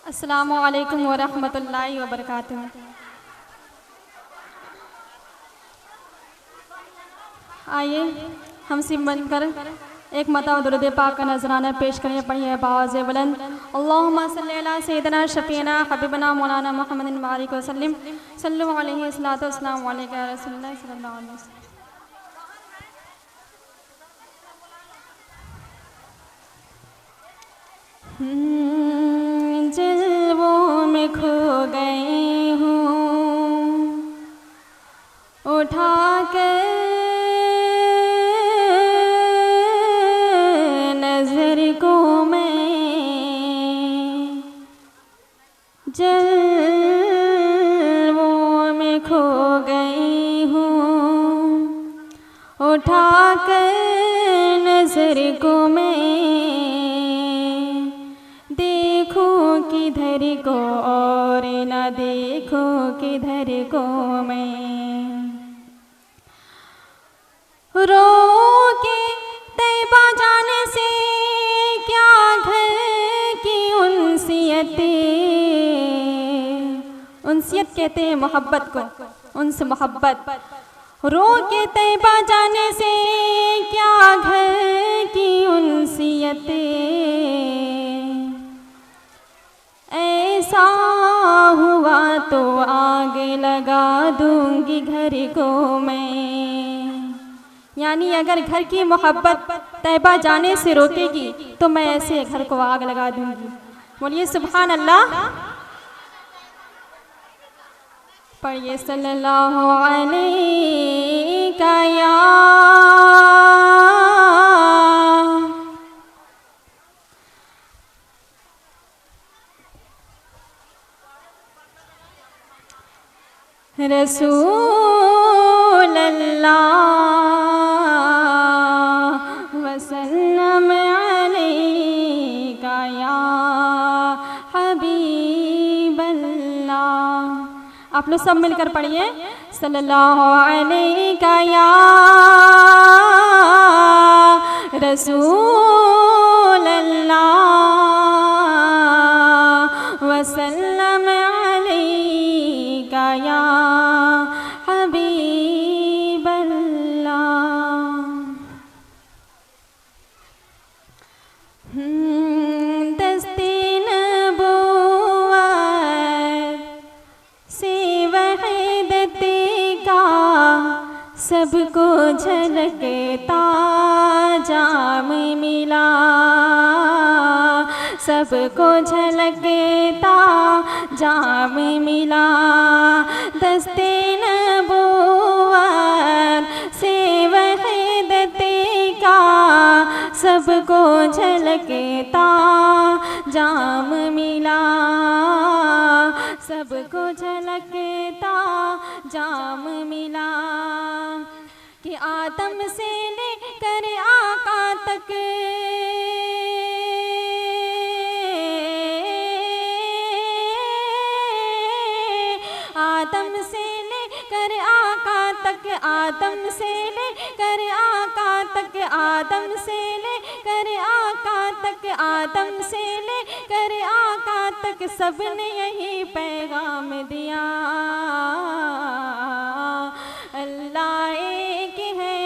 अस्सलामु अलैकुम वरहमतुल्लाहि वबरकातुहू। आइए हम सिम बनकर एक मता दुरूद पाक का नजराना पेश करें। पढ़िए बाज़ बुलंद। अल्लाहुम्मा सल्ली अला सय्यिदिना शफीना हबीबना मौलाना मुहम्मदिन व आलिहि वसल्लम सल्लल्लाहु अलैहि वसल्लम वस्सलामु अलैका या रसूलल्लाह सल्लल्लाहु अलैहि वसल्लम। जलवों में खो गई हूँ उठा कर नजर को मैं, जलवों में खो गई हूँ उठा कर नजर को मैं, किधर को और न देखो किधर को मैं, रो के तैबा जाने से क्या घर की उनसियत कहते हैं मोहब्बत को, उनसे मोहब्बत। रो के तैबा जाने से क्या घर की उनसियत, ऐसा हुआ तो आग लगा दूंगी घर को मैं। यानी अगर घर की मोहब्बत तैबा जाने से रोकेगी तो मैं ऐसे घर को आग लगा दूंगी। बोलिए सुभान अल्लाह। पढ़िए सल्लल्लाहु अलैहि या रसूल अल्लाह वसल्लम अलैका या हबीब अल्लाह। आप लोग सब मिलकर पढ़िए सल्लल्लाहु अलैका या रसूल अल्लाह वसल्लम अलैका या हबीब अल्लाह। दस्ते नबुव्वत से वहदत का सबको झलकता जाम मिला, सबको झलकता जाम मिला। दस्ते नबुव्वत से वहदत का सबको झलकता जाम मिला, सबको झलकता जाम मिला। कि आदम से लेकर आका तक आदम से लेकर आका तक, आदम से लेकर आका तक, आदम से लेकर आका तक, आदम से लेकर आका तक सबने यही पैगाम दिया। अल्लाह एक है,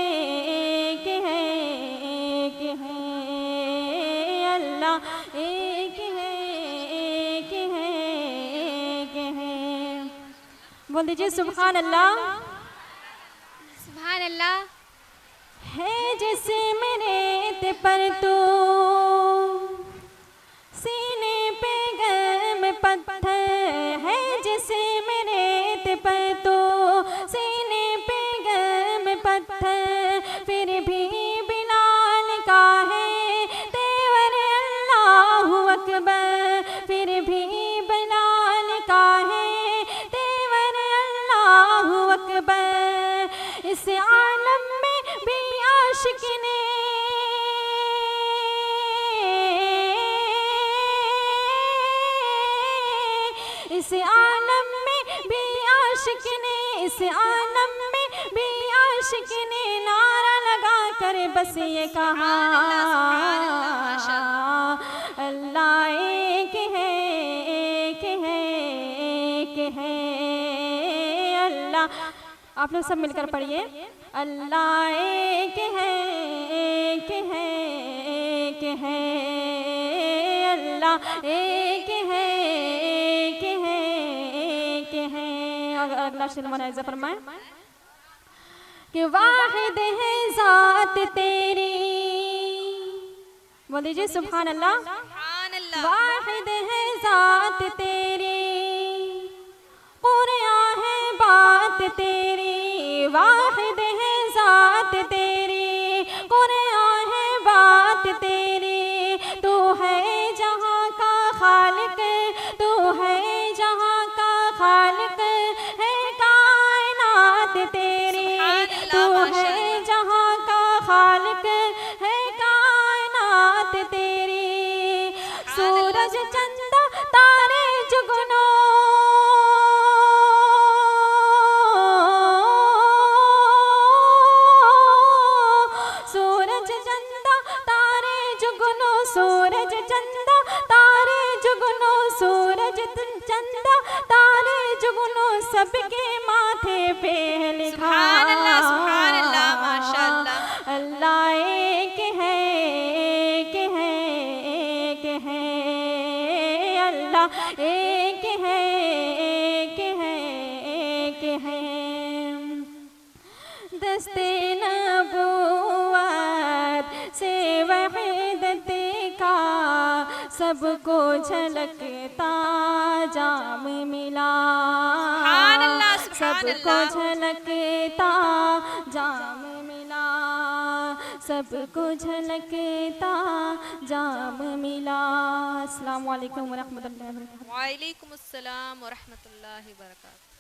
एक है, एक है, अल्लाह एक है, एक है, एक है। बोल दीजिए सुभान अल्लाह। सुभान अल्लाह। है जिसे मेरे ते पर तू सीने पे गर्म पत्थर, है जिसे मेरे ते पर तू सीने पे गर्म पत्थर, फिर भी बिलाल का है तेवर अल्लाहु अकबर, फिर भी बिलाल का है तेवर अल्लाहु अकबर। इस आलम में भी आशिक ने इस आलम में भी आशिक ने, इस आलम में भी आशिक ने नारा लगा कर बस ये कहा अल्लाह एक है, अल्लाह। आप लोग सब मिलकर पढ़िए। अल्लाह एक है, एक है, एक है, अल्लाह एक है, एक है, एक है। और अगला शेर मुलाहिज़ा फरमाएं कि वाहिद है ज़ात तेरी, बोल दीजिए सुभान अल्लाह। वाहिद है ज़ात तेरी, कुरान है बात तेरी। वाहिद है ज़ात तेरी, कुरान है बात तेरी। तू है जहाँ का खालिक, तू है जहाँ का खालिक, है कायनात तेरी। तू है जहाँ का खालिक, है कायनात तेरी। सूरज चंदा तारे जुगनू, सूरज चंदा तारे जुगनू, सूरज चंदा तारे जुगनू, सूरज चंदा तारे जुगनू, सबके माथे पे लिखा। सुभान अल्लाह, माशाअल्लाह। अल्लाह एक है, एक है, एक है, अल्लाह एक है, एक है, एक है। दस्ते नबूवत से वहीदत का सबको झलकता जाम मिला। सबको झलकता जाम मिला, सबको झलकता जाम मिला। अस्सलामु अलैकुम व रहमतुल्लाहि व बरकातहू। वालेकुम अस्सलाम व रहमतुल्लाहि व बरकातहू।